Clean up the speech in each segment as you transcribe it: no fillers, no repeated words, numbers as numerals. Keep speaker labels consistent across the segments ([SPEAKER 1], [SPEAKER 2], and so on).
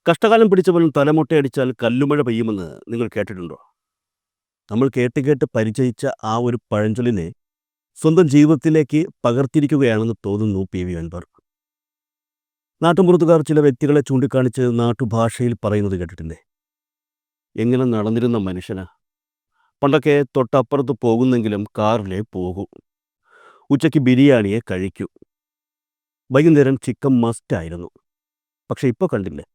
[SPEAKER 1] കഷ്ടകാലം പിടിച്ചവൻ തലമുട്ടയടിച്ചാൽ കല്ലുമഴ പെയ്യുമെന്ന് നിങ്ങൾ കേട്ടിട്ടുണ്ടോ? നമ്മൾ കേട്ട് കേട്ട് പരിചയിച്ച ആ ഒരു പഴഞ്ചൊല്ലിനെ സ്വന്തം ജീവിതത്തിലേക്ക് പകർത്തിയിരിക്കുകയാണെന്ന് തോന്നുന്നു പി.വി. അൻവർ. നാട്ടുമ്പുറത്തുകാർ ചില വ്യക്തികളെ ചൂണ്ടിക്കാണിച്ച് നാട്ടുഭാഷയിൽ പറയുന്നത് കേട്ടിട്ടില്ലേ? എങ്ങനെ നടന്നിരുന്ന മനുഷ്യനാ. പണ്ടൊക്കെ തൊട്ടപ്പുറത്ത് പോകുന്നെങ്കിലും കാറിലേ പോകൂ. ഉച്ചയ്ക്ക് ബിരിയാണിയെ കഴിക്കൂ. വൈകുന്നേരം ചിക്കൻ മസ്റ്റായിരുന്നു. പക്ഷെ ഇപ്പോൾ കണ്ടില്ലേ,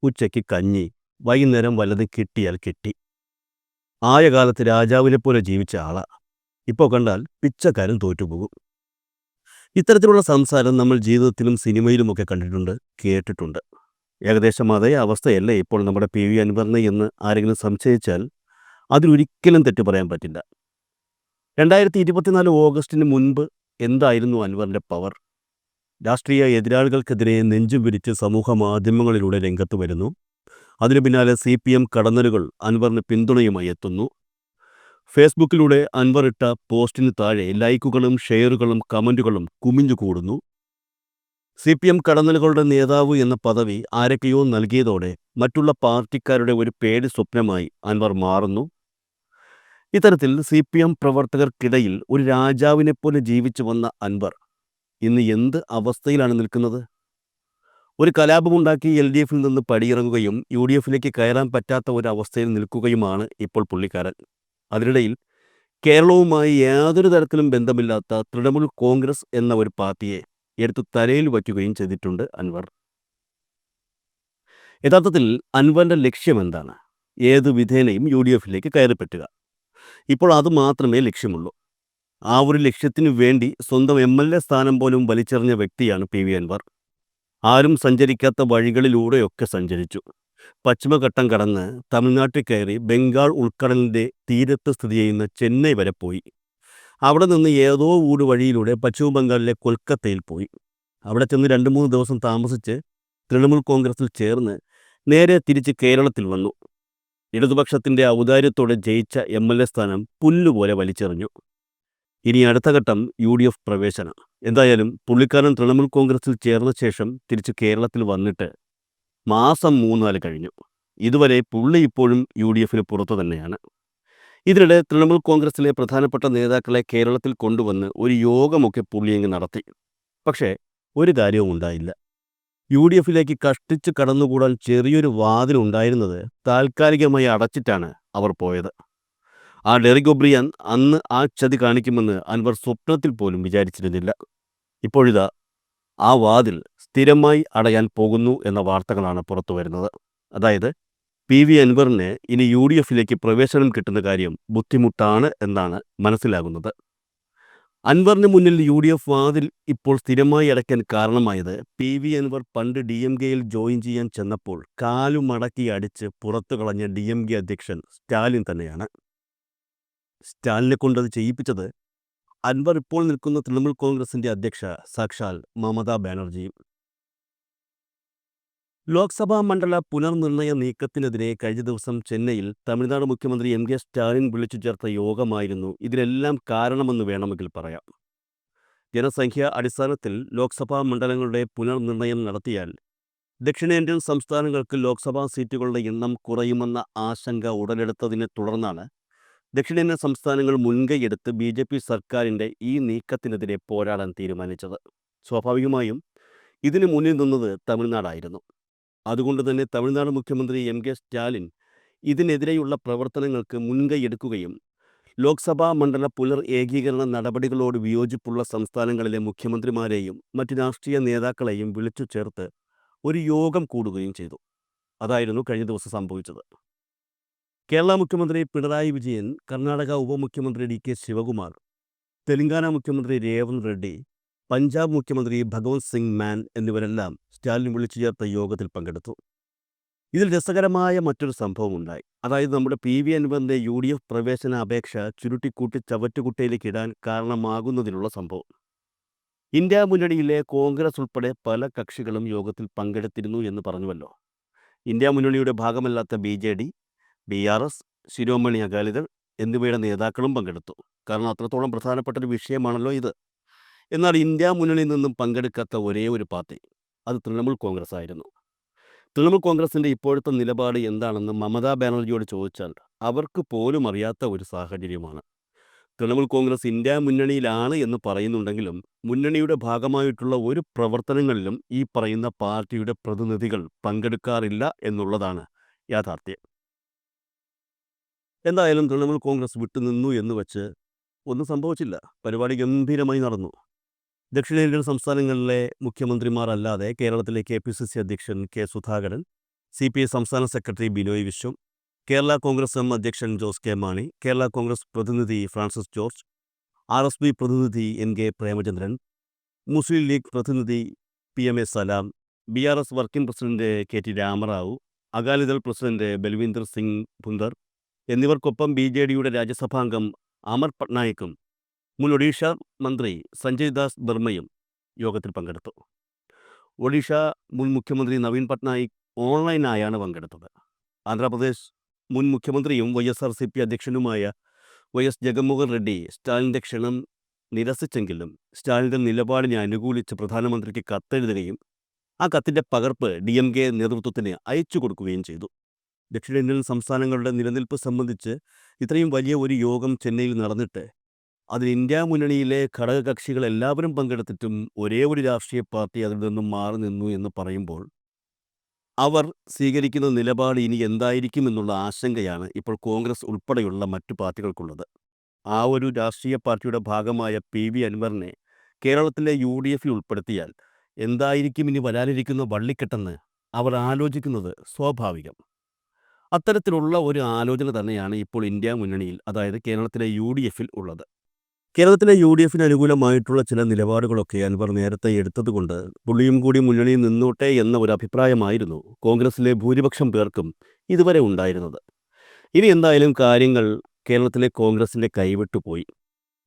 [SPEAKER 1] ഉച്ചയ്ക്ക് കഞ്ഞി, വൈകുന്നേരം വല്ലതും കിട്ടിയാൽ കിട്ടി. ആയ കാലത്ത് രാജാവിനെ പോലെ ജീവിച്ച ആളാ. ഇപ്പോൾ കണ്ടാൽ പിച്ചക്കാരൻ തോറ്റുപോകും. ഇത്തരത്തിലുള്ള സംസാരം നമ്മൾ ജീവിതത്തിലും സിനിമയിലുമൊക്കെ കണ്ടിട്ടുണ്ട്, കേട്ടിട്ടുണ്ട്. ഏകദേശം അതേ അവസ്ഥയല്ലേ ഇപ്പോൾ നമ്മുടെ പി.വി. അൻവറിന് എന്ന് ആരെങ്കിലും സംശയിച്ചാൽ അതിലൊരിക്കലും തെറ്റു പറയാൻ പറ്റില്ല. 2024 ഓഗസ്റ്റിന് മുൻപ് എന്തായിരുന്നു അൻവറിൻ്റെ പവർ? രാഷ്ട്രീയ എതിരാളികൾക്കെതിരെ നെഞ്ചും വിരിച്ച് സമൂഹ മാധ്യമങ്ങളിലൂടെ രംഗത്ത് വരുന്നു. അതിനു പിന്നാലെ CPM കടന്നലുകൾ അൻവറിന് പിന്തുണയുമായി എത്തുന്നു. ഫേസ്ബുക്കിലൂടെ അൻവർ ഇട്ട പോസ്റ്റിന് താഴെ ലൈക്കുകളും ഷെയറുകളും കമൻറ്റുകളും കുമിഞ്ഞുകൂടുന്നു. CPM കടന്നലുകളുടെ നേതാവ് എന്ന പദവി ആരൊക്കെയോ നൽകിയതോടെ മറ്റുള്ള പാർട്ടിക്കാരുടെ ഒരു പേടി സ്വപ്നമായി അൻവർ മാറുന്നു. ഇത്തരത്തിൽ CPM പ്രവർത്തകർക്കിടയിൽ ഒരു രാജാവിനെപ്പോലെ ജീവിച്ചു വന്ന അൻവർ ഇന്ന് എന്ത് അവസ്ഥയിലാണ് നിൽക്കുന്നത്? ഒരു കലാപമുണ്ടാക്കി LDFിൽ നിന്ന് പടിയിറങ്ങുകയും UDFിലേക്ക് കയറാൻ പറ്റാത്ത ഒരവസ്ഥയിൽ നിൽക്കുകയുമാണ് ഇപ്പോൾ പുള്ളിക്കാരൻ. അതിനിടയിൽ കേരളവുമായി യാതൊരു തരത്തിലും ബന്ധമില്ലാത്ത തൃണമൂൽ കോൺഗ്രസ് എന്ന ഒരു പാർട്ടിയെ എടുത്ത് തലയിൽ വയ്ക്കുകയും ചെയ്തിട്ടുണ്ട് അൻവർ. യഥാർത്ഥത്തിൽ അൻവറിൻ്റെ ലക്ഷ്യം എന്താണ്? ഏത് വിധേനയും UDFിലേക്ക് കയറിപ്പറ്റുക. ഇപ്പോൾ അത് മാത്രമേ ലക്ഷ്യമുള്ളൂ. ആ ഒരു ലക്ഷ്യത്തിനു വേണ്ടി സ്വന്തം MLA സ്ഥാനം പോലും വലിച്ചെറിഞ്ഞ വ്യക്തിയാണ് പി.വി. അൻവർ. ആരും സഞ്ചരിക്കാത്ത വഴികളിലൂടെയൊക്കെ സഞ്ചരിച്ചു. പശ്ചിമഘട്ടം കടന്ന് തമിഴ്നാട്ടിൽ കയറി ബംഗാൾ ഉൾക്കടലിൻ്റെ തീരത്ത് സ്ഥിതി ചെയ്യുന്ന ചെന്നൈ വരെ പോയി. അവിടെ നിന്ന് ഏതോ ഊട് വഴിയിലൂടെ പശ്ചിമ ബംഗാളിലെ കൊൽക്കത്തയിൽ പോയി. അവിടെ ചെന്ന് 2-3 ദിവസം താമസിച്ച് തൃണമൂൽ കോൺഗ്രസിൽ ചേർന്ന് നേരെ തിരിച്ച് കേരളത്തിൽ വന്നു. ഇടതുപക്ഷത്തിൻ്റെ ഔദാര്യത്തോടെ ജയിച്ച MLA സ്ഥാനം പുല്ലുപോലെ വലിച്ചെറിഞ്ഞു. ഇനി അടുത്ത ഘട്ടം UDF പ്രവേശനം. എന്തായാലും പുള്ളിക്കാരൻ തൃണമൂൽ കോൺഗ്രസിൽ ചേർന്ന ശേഷം തിരിച്ച് കേരളത്തിൽ വന്നിട്ട് മാസം 3-4 കഴിഞ്ഞു. ഇതുവരെ പുള്ളി ഇപ്പോഴും UDFിന് പുറത്തു തന്നെയാണ്. ഇതിനിടെ തൃണമൂൽ കോൺഗ്രസിലെ പ്രധാനപ്പെട്ട നേതാക്കളെ കേരളത്തിൽ കൊണ്ടുവന്ന് ഒരു യോഗമൊക്കെ പുള്ളിയങ്ങ് നടത്തി. പക്ഷേ ഒരു കാര്യവും ഉണ്ടായില്ല. UDFിലേക്ക് കഷ്ടിച്ച് കടന്നുകൂടാൻ ചെറിയൊരു വാതിലുണ്ടായിരുന്നത് താൽക്കാലികമായി അടച്ചിട്ടാണ് അവർ പോയത്. ആ ഡെറിക് ഒബ്രിയാൻ അന്ന് ആ ചതി കാണിക്കുമെന്ന് അൻവർ സ്വപ്നത്തിൽ പോലും വിചാരിച്ചിരുന്നില്ല. ഇപ്പോഴിതാ ആ വാതിൽ സ്ഥിരമായി അടയാൻ പോകുന്നു എന്ന വാർത്തകളാണ് പുറത്തു വരുന്നത്. അതായത് പി.വി. അൻവറിന് ഇനി UDFിലേക്ക് പ്രവേശനം കിട്ടുന്ന കാര്യം ബുദ്ധിമുട്ടാണ് എന്നാണ് മനസ്സിലാകുന്നത്. അൻവറിന് മുന്നിൽ UDF വാതിൽ ഇപ്പോൾ സ്ഥിരമായി അടയ്ക്കാൻ കാരണമായത് പി.വി. അൻവർ പണ്ട് DMKയിൽ ജോയിൻ ചെയ്യാൻ ചെന്നപ്പോൾ കാലുമടക്കി അടിച്ച് പുറത്തു കളഞ്ഞ DMK അധ്യക്ഷൻ സ്റ്റാലിൻ തന്നെയാണ്. സ്റ്റാലിനെ കൊണ്ടത് ചെയ്യിപ്പിച്ചത് അൻവർ ഇപ്പോൾ നിൽക്കുന്ന തൃണമൂൽ കോൺഗ്രസിൻ്റെ അധ്യക്ഷ സാക്ഷാൽ മമതാ ബാനർജിയും. ലോക്സഭാ മണ്ഡല പുനർനിർണയ നീക്കത്തിനെതിരെ കഴിഞ്ഞ ദിവസം ചെന്നൈയിൽ തമിഴ്നാട് മുഖ്യമന്ത്രി M.K. സ്റ്റാലിൻ വിളിച്ചു ചേർത്ത യോഗമായിരുന്നു ഇതിനെല്ലാം കാരണമെന്ന് വേണമെങ്കിൽ പറയാം. ജനസംഖ്യാ അടിസ്ഥാനത്തിൽ ലോക്സഭാ മണ്ഡലങ്ങളുടെ പുനർനിർണയം നടത്തിയാൽ ദക്ഷിണേന്ത്യൻ സംസ്ഥാനങ്ങൾക്ക് ലോക്സഭാ സീറ്റുകളുടെ എണ്ണം കുറയുമെന്ന ആശങ്ക ഉടലെടുത്തതിനെ തുടർന്നാണ് ദക്ഷിണേന്ത്യൻ സംസ്ഥാനങ്ങൾ മുൻകൈയെടുത്ത് BJP സർക്കാരിൻ്റെ ഈ നീക്കത്തിനെതിരെ പോരാടാൻ തീരുമാനിച്ചത്. സ്വാഭാവികമായും ഇതിനു മുന്നിൽ നിന്നത് തമിഴ്നാടായിരുന്നു. അതുകൊണ്ട് തന്നെ തമിഴ്നാട് മുഖ്യമന്ത്രി M.K. സ്റ്റാലിൻ ഇതിനെതിരെയുള്ള പ്രവർത്തനങ്ങൾക്ക് മുൻകൈയെടുക്കുകയും ലോക്സഭാ മണ്ഡല പുനർ ഏകീകരണ നടപടികളോട് വിയോജിപ്പുള്ള സംസ്ഥാനങ്ങളിലെ മുഖ്യമന്ത്രിമാരെയും മറ്റ് രാഷ്ട്രീയ നേതാക്കളെയും വിളിച്ചു ചേർത്ത് ഒരു യോഗം കൂടുകയും ചെയ്തു. അതായിരുന്നു കഴിഞ്ഞ ദിവസം സംഭവിച്ചത്. കേരള മുഖ്യമന്ത്രി പിണറായി വിജയൻ, കർണാടക ഉപമുഖ്യമന്ത്രി D.K. ശിവകുമാർ, തെലങ്കാന മുഖ്യമന്ത്രി രേവന്ത് റെഡ്ഡി, പഞ്ചാബ് മുഖ്യമന്ത്രി ഭഗവത് സിംഗ് മാൻ എന്നിവരെല്ലാം സ്റ്റാലിൻ വിളിച്ചു ചേർത്ത യോഗത്തിൽ പങ്കെടുത്തു. ഇതിൽ രസകരമായ മറ്റൊരു സംഭവമുണ്ടായി. അതായത് നമ്മുടെ പി.വി. അൻവറിൻ്റെ UDF പ്രവേശന അപേക്ഷ ചുരുട്ടിക്കൂട്ടി ചവറ്റുകുട്ടയിലേക്ക് ഇടാൻ കാരണമാകുന്നതിനുള്ള സംഭവം. ഇന്ത്യ മുന്നണിയിലെ കോൺഗ്രസ് ഉൾപ്പെടെ പല കക്ഷികളും യോഗത്തിൽ പങ്കെടുത്തിരുന്നു എന്ന് പറഞ്ഞുവല്ലോ. ഇന്ത്യ മുന്നണിയുടെ ഭാഗമല്ലാത്ത BJD, BRS, ശിരോമണി അകാലിദൾ എന്നിവയുടെ നേതാക്കളും പങ്കെടുത്തു. കാരണം അത്രത്തോളം പ്രധാനപ്പെട്ടൊരു വിഷയമാണല്ലോ ഇത്. എന്നാൽ ഇന്ത്യ മുന്നണിയിൽ നിന്നും പങ്കെടുക്കാത്ത ഒരേ ഒരു പാർട്ടി അത് തൃണമൂൽ കോൺഗ്രസ് ആയിരുന്നു. തൃണമൂൽ കോൺഗ്രസിൻ്റെ ഇപ്പോഴത്തെ നിലപാട് എന്താണെന്ന് മമതാ ബാനർജിയോട് ചോദിച്ചാൽ അവർക്ക് പോലും അറിയാത്ത ഒരു സാഹചര്യമാണ്. തൃണമൂൽ കോൺഗ്രസ് ഇന്ത്യ മുന്നണിയിലാണ് എന്ന് പറയുന്നുണ്ടെങ്കിലും മുന്നണിയുടെ ഭാഗമായിട്ടുള്ള ഒരു പ്രവർത്തനങ്ങളിലും ഈ പറയുന്ന പാർട്ടിയുടെ പ്രതിനിധികൾ പങ്കെടുക്കാറില്ല എന്നുള്ളതാണ് യാഥാർത്ഥ്യം. എന്തായാലും തൃണമൂൽ കോൺഗ്രസ് വിട്ടുനിന്നു എന്ന് വെച്ച് ഒന്നും സംഭവിച്ചില്ല. പരിപാടി ഗംഭീരമായി നടന്നു. ദക്ഷിണേന്ത്യൻ സംസ്ഥാനങ്ങളിലെ മുഖ്യമന്ത്രിമാർ അല്ലാതെ കേരളത്തിലെ KPCC അധ്യക്ഷൻ K. സുധാകരൻ, CPI സംസ്ഥാന secretary Binoy Viswam, Kerala Congress M അധ്യക്ഷൻ ജോസ് കെ മാണി, കേരള കോൺഗ്രസ് പ്രതിനിധി ഫ്രാൻസിസ് ജോർജ്, RSP പ്രതിനിധി NK പ്രേമചന്ദ്രൻ, മുസ്ലിം ലീഗ് പ്രതിനിധി PMA Salam, BRS working president KT Rama Rao, Akali Dal president Balwinder Singh Bhundar എന്നിവർക്കൊപ്പം BJDയുടെ രാജ്യസഭാംഗം അമർ പട്നായിക്കും മുൻ ഒഡീഷ മന്ത്രി സഞ്ജയ് ദാസ് ബർമയും യോഗത്തിൽ പങ്കെടുത്തു. ഒഡീഷ മുൻ മുഖ്യമന്ത്രി നവീൻ പട്നായിക് ഓൺലൈനായാണ് പങ്കെടുത്തത്. ആന്ധ്രാപ്രദേശ് മുൻ മുഖ്യമന്ത്രിയും YSRCP അധ്യക്ഷനുമായ YS ജഗൻമോഹൻ റെഡ്ഡി സ്റ്റാലിൻ്റെ ക്ഷണം നിരസിച്ചെങ്കിലും സ്റ്റാലിൻ്റെ നിലപാടിനെ അനുകൂലിച്ച് പ്രധാനമന്ത്രിക്ക് കത്തെഴുതുകയും ആ കത്തിൻ്റെ പകർപ്പ് DMK നേതൃത്വത്തിന് അയച്ചു കൊടുക്കുകയും ചെയ്തു. ദക്ഷിണേന്ത്യൻ സംസ്ഥാനങ്ങളുടെ നിലനിൽപ്പ് സംബന്ധിച്ച് ഇത്രയും വലിയ ഒരു യോഗം ചെന്നൈയിൽ നടന്നിട്ട് അതിൽ ഇന്ത്യ മുന്നണിയിലെ ഘടകകക്ഷികൾ എല്ലാവരും പങ്കെടുത്തിട്ടും ഒരേ ഒരു രാഷ്ട്രീയ പാർട്ടി അതിൽ നിന്നും മാറി നിന്നു എന്ന് പറയുമ്പോൾ അവർ സ്വീകരിക്കുന്ന നിലപാട് ഇനി എന്തായിരിക്കും എന്നുള്ള ആശങ്കയാണ് ഇപ്പോൾ കോൺഗ്രസ് ഉൾപ്പെടെയുള്ള മറ്റു പാർട്ടികൾക്കുള്ളത്. ആ ഒരു രാഷ്ട്രീയ പാർട്ടിയുടെ ഭാഗമായ PV അൻവറിനെ കേരളത്തിലെ UDFൽ ഉൾപ്പെടുത്തിയാൽ എന്തായിരിക്കും ഇനി വരാനിരിക്കുന്ന വള്ളിക്കെട്ടെന്ന് അവർ ആലോചിക്കുന്നത് സ്വാഭാവികം. അത്തരത്തിലുള്ള ഒരു ആലോചന തന്നെയാണ് ഇപ്പോൾ ഇന്ത്യ മുന്നണിയിൽ, അതായത് കേരളത്തിലെ UDFൽ ഉള്ളത്. കേരളത്തിലെ UDFന് അനുകൂലമായിട്ടുള്ള ചില നിലപാടുകളൊക്കെ അൻവർ നേരത്തെ എടുത്തതുകൊണ്ട് പുള്ളിയും കൂടി മുന്നണിയിൽ നിന്നോട്ടെ എന്ന ഒരു അഭിപ്രായമായിരുന്നു കോൺഗ്രസിലെ ഭൂരിപക്ഷം പേർക്കും ഇതുവരെ ഉണ്ടായിരുന്നത്. ഇനി എന്തായാലും കാര്യങ്ങൾ കേരളത്തിലെ കോൺഗ്രസിൻ്റെ കൈവിട്ടുപോയി.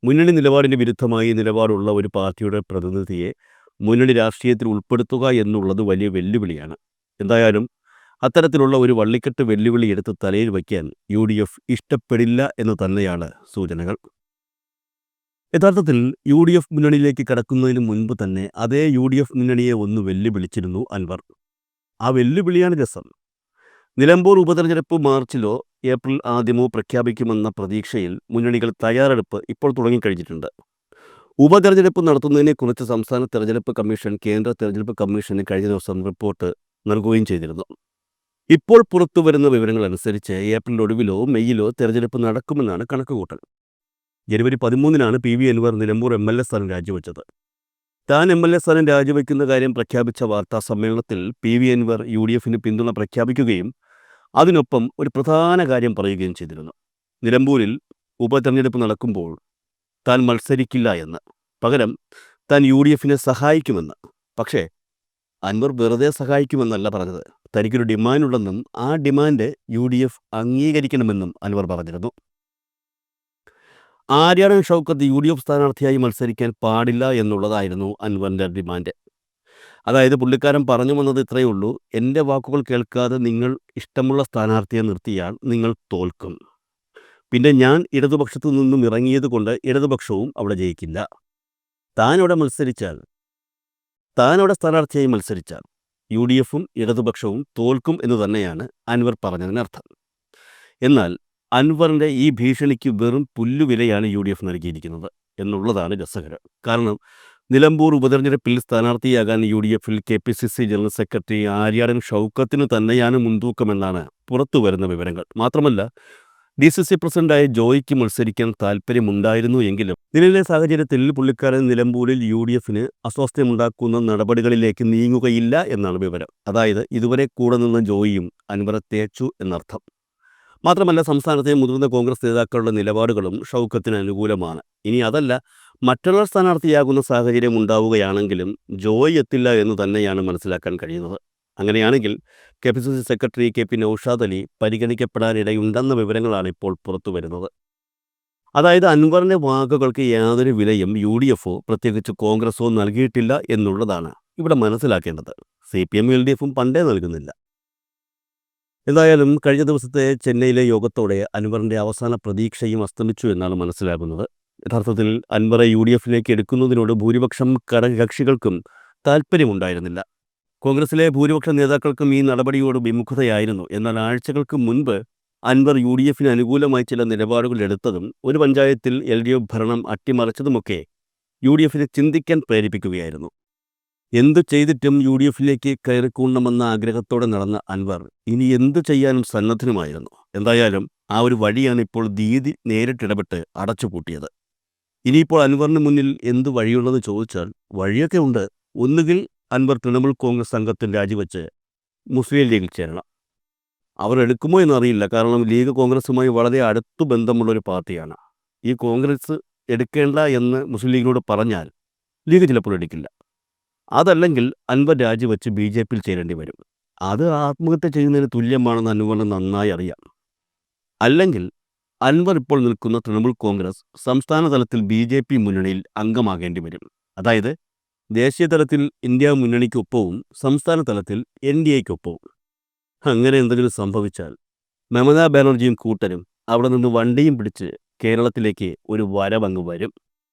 [SPEAKER 1] മുന്നണി നിലപാടിന് വിരുദ്ധമായി നിലപാടുള്ള ഒരു പാർട്ടിയുടെ പ്രതിനിധിയെ മുന്നണി രാഷ്ട്രീയത്തിൽ ഉൾപ്പെടുത്തുക എന്നുള്ളത് വലിയ വെല്ലുവിളിയാണ്. എന്തായാലും അത്തരത്തിലുള്ള ഒരു വള്ളിക്കെട്ട് വെല്ലുവിളി എടുത്ത് തലയിൽ വയ്ക്കാൻ UDF ഇഷ്ടപ്പെടില്ല എന്ന് തന്നെയാണ് സൂചനകൾ. യഥാർത്ഥത്തിൽ UDF മുന്നണിയിലേക്ക് കടക്കുന്നതിന് മുൻപ് തന്നെ അതേ UDF മുന്നണിയെ ഒന്ന് വെല്ലുവിളിച്ചിരുന്നു അൻവർ. ആ വെല്ലുവിളിയാണ് രസം. നിലമ്പൂർ ഉപതെരഞ്ഞെടുപ്പ് മാർച്ചിലോ ഏപ്രിൽ ആദ്യമോ പ്രഖ്യാപിക്കുമെന്ന പ്രതീക്ഷയിൽ മുന്നണികൾ തയ്യാറെടുപ്പ് ഇപ്പോൾ തുടങ്ങിക്കഴിഞ്ഞിട്ടുണ്ട്. ഉപതെരഞ്ഞെടുപ്പ് നടത്തുന്നതിനെക്കുറിച്ച് സംസ്ഥാന തെരഞ്ഞെടുപ്പ് കമ്മീഷൻ കേന്ദ്ര തെരഞ്ഞെടുപ്പ് കമ്മീഷന് കഴിഞ്ഞ ദിവസം റിപ്പോർട്ട് നൽകുകയും ചെയ്തിരുന്നു. ഇപ്പോൾ പുറത്തുവരുന്ന വിവരങ്ങൾ അനുസരിച്ച് ഏപ്രിൽ ഒടുവിലോ മെയ്യിലോ തെരഞ്ഞെടുപ്പ് നടക്കുമെന്നാണ് കണക്കുകൂട്ടൽ. ജനുവരി 13 PV അൻവർ നിലമ്പൂർ MLA സ്ഥാനം രാജിവെച്ചത്. താൻ MLA സ്ഥാനം രാജിവെക്കുന്ന കാര്യം പ്രഖ്യാപിച്ച വാർത്താ സമ്മേളനത്തിൽ PV അൻവർ UDFന് പിന്തുണ പ്രഖ്യാപിക്കുകയും അതിനൊപ്പം ഒരു പ്രധാന കാര്യം പറയുകയും ചെയ്തിരുന്നു. നിലമ്പൂരിൽ ഉപതെരഞ്ഞെടുപ്പ് നടക്കുമ്പോൾ താൻ മത്സരിക്കില്ല എന്ന്, പകരം താൻ UDFനെ സഹായിക്കുമെന്ന്. പക്ഷേ അൻവർ വെറുതെ സഹായിക്കുമെന്നല്ല പറഞ്ഞത്, തനിക്കൊരു ഡിമാൻഡുണ്ടെന്നും ആ ഡിമാൻഡ് UDF അംഗീകരിക്കണമെന്നും അൻവർ പറഞ്ഞിരുന്നു. ആര്യാടൻ ഷൗക്കത്ത് UDF സ്ഥാനാർത്ഥിയായി മത്സരിക്കാൻ പാടില്ല എന്നുള്ളതായിരുന്നു അൻവറിൻ്റെ ഡിമാൻഡ്. അതായത് പുള്ളിക്കാരൻ പറഞ്ഞു വന്നത് ഇത്രയേ ഉള്ളൂ: എൻ്റെ വാക്കുകൾ കേൾക്കാതെ നിങ്ങൾ ഇഷ്ടമുള്ള സ്ഥാനാർത്ഥിയെ നിർത്തിയാൽ നിങ്ങൾ തോൽക്കും. പിന്നെ ഞാൻ ഇടതുപക്ഷത്തു നിന്നും ഇറങ്ങിയത് കൊണ്ട് ഇടതുപക്ഷവും അവിടെ ജയിക്കില്ല. താനവിടെ സ്ഥാനാർത്ഥിയായി മത്സരിച്ചാൽ UDFും ഇടതുപക്ഷവും തോൽക്കും എന്ന് തന്നെയാണ് അൻവർ പറഞ്ഞതിനർത്ഥം. എന്നാൽ അൻവറിൻ്റെ ഈ ഭീഷണിക്ക് വെറും പുല്ലുവിലയാണ് UDF നൽകിയിരിക്കുന്നത് എന്നുള്ളതാണ് രസകരം. കാരണം നിലമ്പൂർ ഉപതെരഞ്ഞെടുപ്പിൽ സ്ഥാനാർത്ഥിയാകാൻ UDFൽ KPCC ജനറൽ സെക്രട്ടറി ആര്യാടൻ ഷൗക്കത്തിന് തന്നെയാണ് മുൻതൂക്കമെന്നാണ് പുറത്തുവരുന്ന വിവരങ്ങൾ. മാത്രമല്ല DCC പ്രസിഡന്റായ ജോയിക്ക് മത്സരിക്കാൻ താല്പര്യമുണ്ടായിരുന്നു എങ്കിലും നിലവിലെ സാഹചര്യത്തിൽ പുള്ളിക്കാരൻ നിലമ്പൂരിൽ UDFന് അസ്വാസ്ഥ്യമുണ്ടാക്കുന്ന നടപടികളിലേക്ക് നീങ്ങുകയില്ല എന്നാണ് വിവരം. അതായത് ഇതുവരെ കൂടെ നിന്ന ജോയിയും അൻവറെ തേച്ചു എന്നർത്ഥം. മാത്രമല്ല സംസ്ഥാനത്തെ മുതിർന്ന കോൺഗ്രസ് നേതാക്കളുടെ നിലപാടുകളും ഷൗക്കത്തിന് അനുകൂലമാണ്. ഇനി അതല്ല, മറ്റുള്ള സ്ഥാനാർത്ഥിയാകുന്ന സാഹചര്യം ഉണ്ടാവുകയാണെങ്കിലും ജോയ് എത്തില്ല എന്ന് തന്നെയാണ് മനസ്സിലാക്കാൻ കഴിയുന്നത്. അങ്ങനെയാണെങ്കിൽ KPCC secretary KP Naushad Ali പരിഗണിക്കപ്പെടാനിടയുണ്ടെന്ന വിവരങ്ങളാണ് ഇപ്പോൾ പുറത്തു വരുന്നത്. അതായത് അൻവറിൻ്റെ വാക്കുകൾക്ക് യാതൊരു വിലയും UDFോ പ്രത്യേകിച്ച് കോൺഗ്രസോ നൽകിയിട്ടില്ല എന്നുള്ളതാണ് ഇവിടെ മനസ്സിലാക്കേണ്ടത്. CPM LDFും പണ്ടേ നൽകുന്നില്ല. എന്തായാലും കഴിഞ്ഞ ദിവസത്തെ ചെന്നൈയിലെ യോഗത്തോടെ അൻവറിൻ്റെ അവസാന പ്രതീക്ഷയും അസ്തമിച്ചു എന്നാണ് മനസ്സിലാകുന്നത്. യഥാർത്ഥത്തിൽ അൻവറെ UDFിലേക്ക് എടുക്കുന്നതിനോട് ഭൂരിപക്ഷം ഘടകകക്ഷികൾക്കും താല്പര്യമുണ്ടായിരുന്നില്ല. കോൺഗ്രസിലെ ഭൂരിപക്ഷ നേതാക്കൾക്കും ഈ നടപടിയോട് വിമുഖതയായിരുന്നു. എന്നാൽ ആഴ്ചകൾക്ക് മുൻപ് അൻവർ യു.ഡി.എഫിന് അനുകൂലമായി ചില നിലപാടുകൾ എടുത്തതും ഒരു പഞ്ചായത്തിൽ എൽ.ഡി.എഫ് ഭരണം അട്ടിമറിച്ചതുമൊക്കെ യു.ഡി.എഫിനെ ചിന്തിക്കാൻ പ്രേരിപ്പിക്കുകയായിരുന്നു. എന്തു ചെയ്തിട്ടും യു.ഡി.എഫിലേക്ക് കയറിക്കൂടണമെന്ന ആഗ്രഹത്തോടെ നടന്ന അൻവർ ഇനി എന്തു ചെയ്യാനും സന്നദ്ധനുമായിരുന്നു. എന്തായാലും ആ ഒരു വഴിയാണ് ഇപ്പോൾ ദീദി നേരിട്ടിടപെട്ട് അടച്ചുപൂട്ടിയത്. ഇനിയിപ്പോൾ അൻവറിന് മുന്നിൽ എന്തു വഴിയുള്ളത് ചോദിച്ചാൽ വഴിയൊക്കെ ഉണ്ട്. ഒന്നുകിൽ അൻവർ തൃണമൂൽ കോൺഗ്രസ് അംഗത്വം രാജിവെച്ച് മുസ്ലിം ലീഗിൽ ചേരണം. അവർ എടുക്കുമോ എന്നറിയില്ല. കാരണം ലീഗ് കോൺഗ്രസുമായി വളരെ അടുത്തു ബന്ധമുള്ളൊരു പാർട്ടിയാണ്. ഈ കോൺഗ്രസ് എടുക്കേണ്ട എന്ന് മുസ്ലിം ലീഗിനോട് പറഞ്ഞാൽ ലീഗ് ചിലപ്പോൾ എടുക്കില്ല. അതല്ലെങ്കിൽ അൻവർ രാജിവെച്ച് ബി.ജെ.പിയിൽ ചേരേണ്ടി വരും. അത് ആത്മഹത്യ ചെയ്യുന്നതിന് തുല്യമാണെന്ന് അൻവറിന് നന്നായി അറിയാം. അല്ലെങ്കിൽ അൻവർ ഇപ്പോൾ നിൽക്കുന്ന തൃണമൂൽ കോൺഗ്രസ് സംസ്ഥാന തലത്തിൽ ബി.ജെ.പി മുന്നണിയിൽ അംഗമാകേണ്ടി വരും. അതായത് ദേശീയ തലത്തിൽ ഇന്ത്യ മുന്നണിക്കൊപ്പവും സംസ്ഥാന തലത്തിൽ എൻ.ഡി.എക്കൊപ്പവും. അങ്ങനെ എന്തെങ്കിലും സംഭവിച്ചാൽ മമതാ ബാനർജിയും കൂട്ടരും അവിടെ നിന്ന് വണ്ടിയും പിടിച്ച് കേരളത്തിലേക്ക് ഒരു വരവങ്ങ് വരും.